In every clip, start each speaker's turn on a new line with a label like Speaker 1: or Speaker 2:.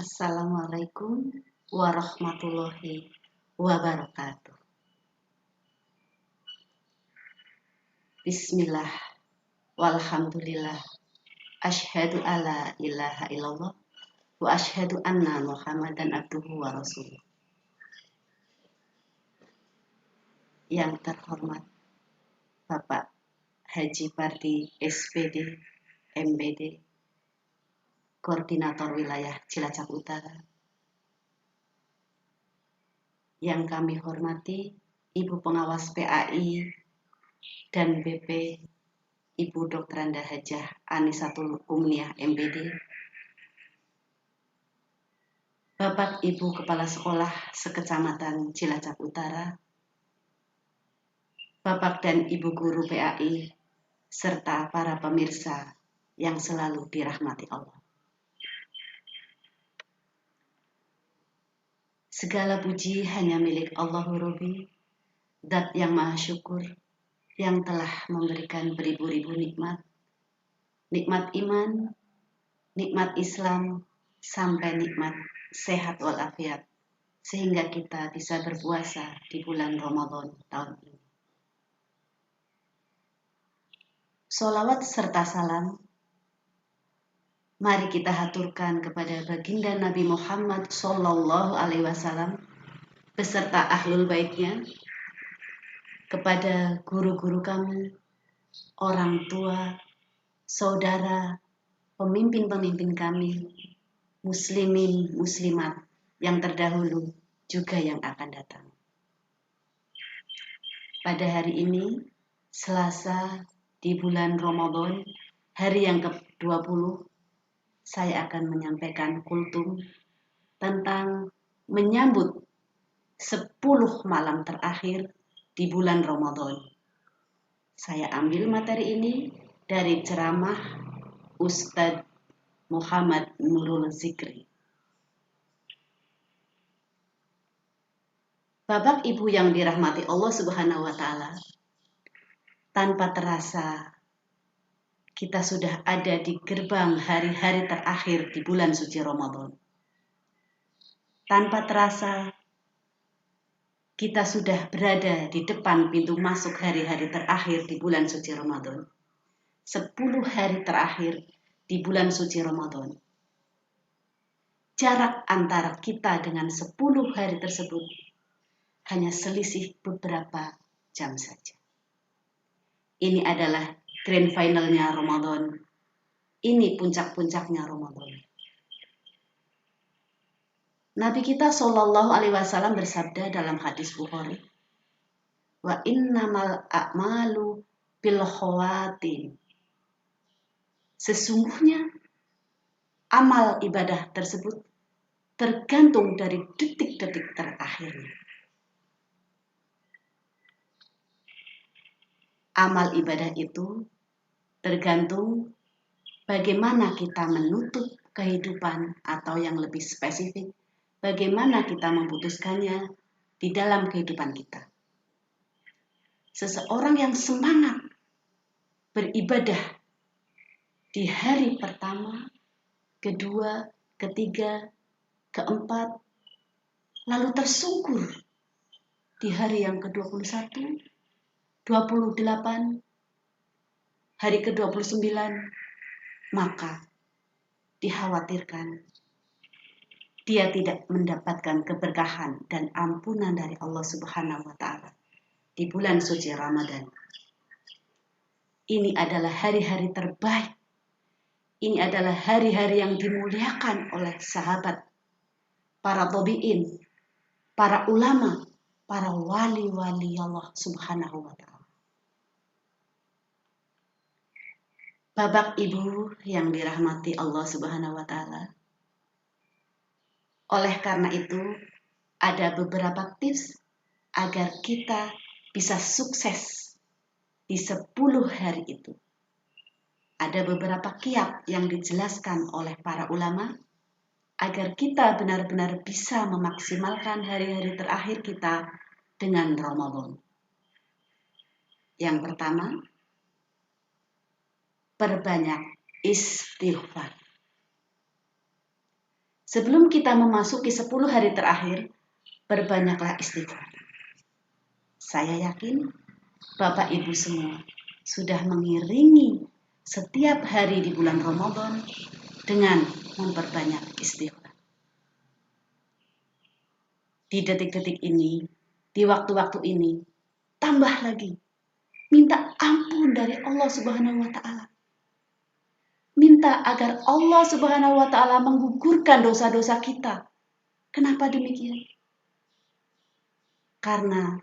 Speaker 1: Assalamualaikum warahmatullahi wabarakatuh. Bismillah, walhamdulillah, asyhadu alla ilaha illallah, wa asyhadu anna Muhammadan abduhu wa rasuluh. Yang terhormat Bapak Haji Pardi SPD MBD, Koordinator Wilayah Cilacap Utara. Yang kami hormati Ibu Pengawas PAI dan BP Ibu Dr. Anda Hajah Anisatul Umniah MBD, Bapak Ibu Kepala Sekolah Sekecamatan Cilacap Utara, Bapak dan Ibu Guru PAI, serta para pemirsa yang selalu dirahmati Allah. Segala puji hanya milik Allahu Robbi, Zat yang Maha Syukur, yang telah memberikan beribu-ribu nikmat, nikmat iman, nikmat Islam, sampai nikmat sehat walafiat, sehingga kita bisa berpuasa di bulan Ramadan tahun ini. Sholawat serta salam mari kita haturkan kepada baginda Nabi Muhammad SAW beserta ahlul baitnya, kepada guru-guru kami, orang tua, saudara, pemimpin-pemimpin kami, muslimin, muslimat yang terdahulu juga yang akan datang. Pada hari ini, Selasa di bulan Ramadan, hari yang ke-20, saya akan menyampaikan kultum tentang menyambut 10 malam terakhir di bulan Ramadan. Saya ambil materi ini dari ceramah Ustadz Muhammad Nurul Zikri. Bapak Ibu yang dirahmati Allah Subhanahu wa Ta'ala, tanpa terasa kita sudah ada di gerbang hari-hari terakhir di bulan suci Ramadan. Tanpa terasa kita sudah berada di depan pintu masuk hari-hari terakhir di bulan suci Ramadan. 10 hari terakhir di bulan suci Ramadan. Jarak antara kita dengan 10 hari tersebut hanya selisih beberapa jam saja. Ini adalah grand finalnya Ramadan. Ini puncak-puncaknya Ramadan. Nabi kita Shallallahu Alaihi Wasallam bersabda dalam hadis Bukhari, wa innamal a'malu bil khawatim. Sesungguhnya amal ibadah tersebut tergantung dari detik-detik terakhirnya. Amal ibadah itu tergantung bagaimana kita menutup kehidupan, atau yang lebih spesifik, bagaimana kita memutuskannya di dalam kehidupan kita. Seseorang yang semangat beribadah di hari pertama, kedua, ketiga, keempat, lalu tersungkur di hari yang ke-21, 28, hari ke-29, maka dikhawatirkan dia tidak mendapatkan keberkahan dan ampunan dari Allah Subhanahu wa Ta'ala di bulan suci Ramadan. Ini adalah hari-hari terbaik. Ini adalah hari-hari yang dimuliakan oleh sahabat, para tabi'in, para ulama, para wali-wali Allah Subhanahu wa Ta'ala. Bapak Ibu yang dirahmati Allah Subhanahu wa Ta'ala, oleh karena itu ada beberapa tips agar kita bisa sukses di 10 hari itu. Ada beberapa kiat yang dijelaskan oleh para ulama agar kita benar-benar bisa memaksimalkan hari-hari terakhir kita dengan Ramadan. Yang pertama, perbanyak istighfar. Sebelum kita memasuki 10 hari terakhir, berbanyaklah istighfar. Saya yakin Bapak Ibu semua sudah mengiringi setiap hari di bulan Ramadan dengan memperbanyak istighfar. Di detik-detik ini, di waktu-waktu ini, tambah lagi. Minta ampun dari Allah Subhanahu wa Ta'ala. Minta agar Allah Subhanahu wa Ta'ala menggugurkan dosa-dosa kita. Kenapa demikian? Karena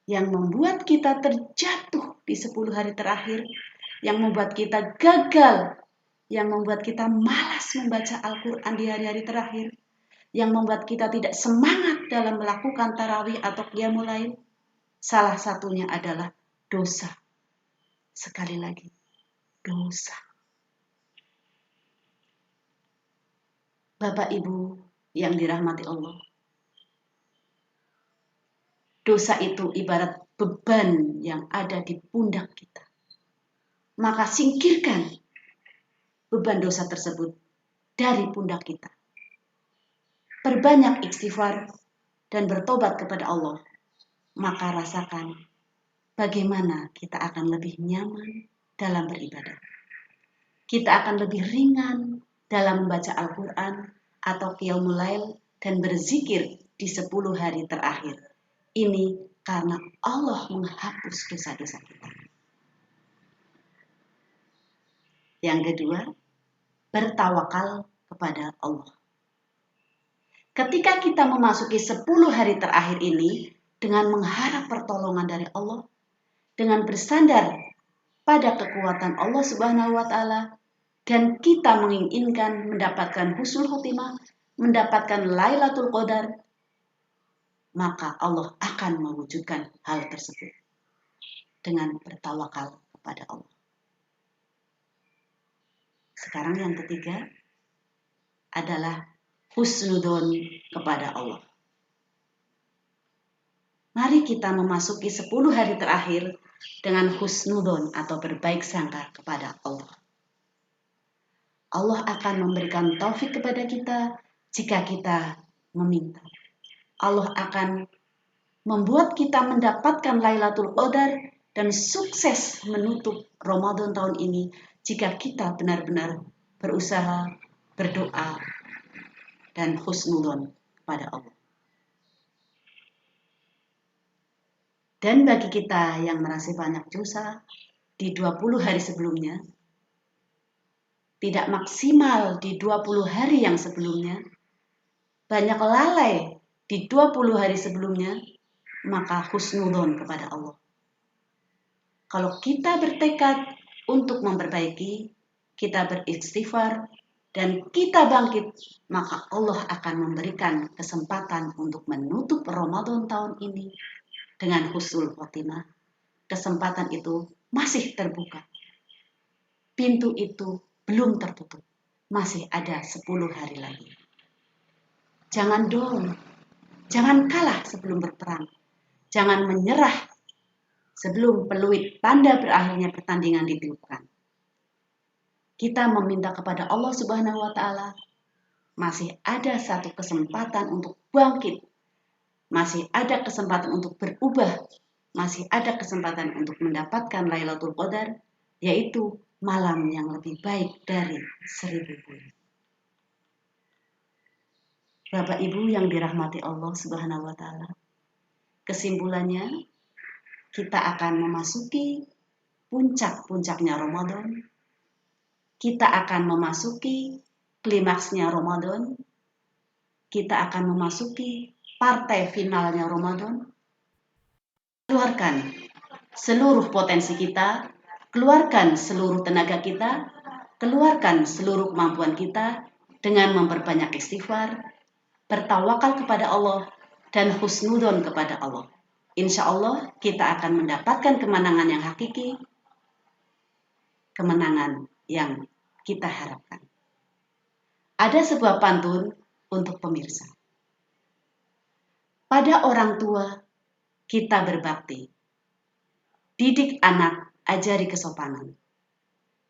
Speaker 1: yang membuat kita terjatuh di 10 hari terakhir, yang membuat kita gagal, yang membuat kita malas membaca Al-Quran di hari-hari terakhir, yang membuat kita tidak semangat dalam melakukan tarawih atau qiyamul lail, salah satunya adalah dosa. Sekali lagi, dosa. Bapak Ibu yang dirahmati Allah, dosa itu ibarat beban yang ada di pundak kita. Maka singkirkan beban dosa tersebut dari pundak kita. Perbanyak istighfar dan bertobat kepada Allah. Maka rasakan bagaimana kita akan lebih nyaman dalam beribadah. Kita akan lebih ringan dalam membaca Al-Quran atau qiyamul lail dan berzikir di 10 hari terakhir. Ini karena Allah menghapus dosa-dosa kita. Yang kedua, bertawakal kepada Allah. Ketika kita memasuki 10 hari terakhir ini dengan mengharap pertolongan dari Allah, dengan bersandar pada kekuatan Allah Subhanahu wa Ta'ala, dan kita menginginkan mendapatkan husnul khotimah, mendapatkan Lailatul Qadar, maka Allah akan mewujudkan hal tersebut dengan bertawakal kepada Allah. Sekarang yang ketiga adalah husnudzon kepada Allah. Mari kita memasuki 10 hari terakhir dengan husnudzon atau berbaik sangka kepada Allah. Allah akan memberikan taufik kepada kita jika kita meminta. Allah akan membuat kita mendapatkan Lailatul Qadar dan sukses menutup Ramadan tahun ini jika kita benar-benar berusaha, berdoa, dan husnudzon kepada Allah. Dan bagi kita yang merasa banyak dosa di 20 hari sebelumnya, tidak maksimal di 20 hari yang sebelumnya, banyak lalai di 20 hari sebelumnya, maka husnudzon kepada Allah. Kalau kita bertekad untuk memperbaiki, kita beristighfar, dan kita bangkit, maka Allah akan memberikan kesempatan untuk menutup Ramadan tahun ini dengan husnul khotimah. Kesempatan itu masih terbuka. Pintu itu belum tertutup. Masih ada 10 hari lagi. Jangan dong. Jangan kalah sebelum berperang. Jangan menyerah sebelum peluit tanda berakhirnya pertandingan ditiupkan. Kita meminta kepada Allah Subhanahu wa Ta'ala, masih ada satu kesempatan untuk bangkit. Masih ada kesempatan untuk berubah. Masih ada kesempatan untuk mendapatkan Lailatul Qadar, yaitu malam yang lebih baik dari 1000 bulan. Bapak Ibu yang dirahmati Allah Subhanahu wa Ta'ala, kesimpulannya kita akan memasuki puncak-puncaknya Ramadan. Kita akan memasuki klimaksnya Ramadan. Kita akan memasuki partai finalnya Ramadan. Keluarkan seluruh potensi kita, keluarkan seluruh tenaga kita, keluarkan seluruh kemampuan kita dengan memperbanyak istighfar, bertawakal kepada Allah, dan husnudzon kepada Allah. Insya Allah kita akan mendapatkan kemenangan yang hakiki, kemenangan yang kita harapkan. Ada sebuah pantun untuk pemirsa. Pada orang tua kita berbakti. Didik anak, ajari kesopanan.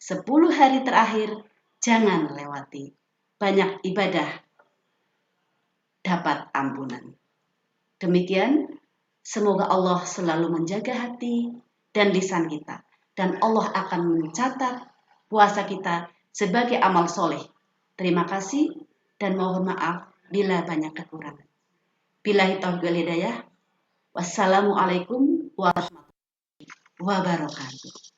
Speaker 1: 10 hari terakhir jangan lewati. Banyak ibadah dapat ampunan. Demikian, semoga Allah selalu menjaga hati dan lisan kita, dan Allah akan mencatat puasa kita sebagai amal soleh. Terima kasih dan mohon maaf bila banyak kekurangan. Billahi taufiq wal hidayah. Wassalamualaikum warahmatullahi wabarakatuh.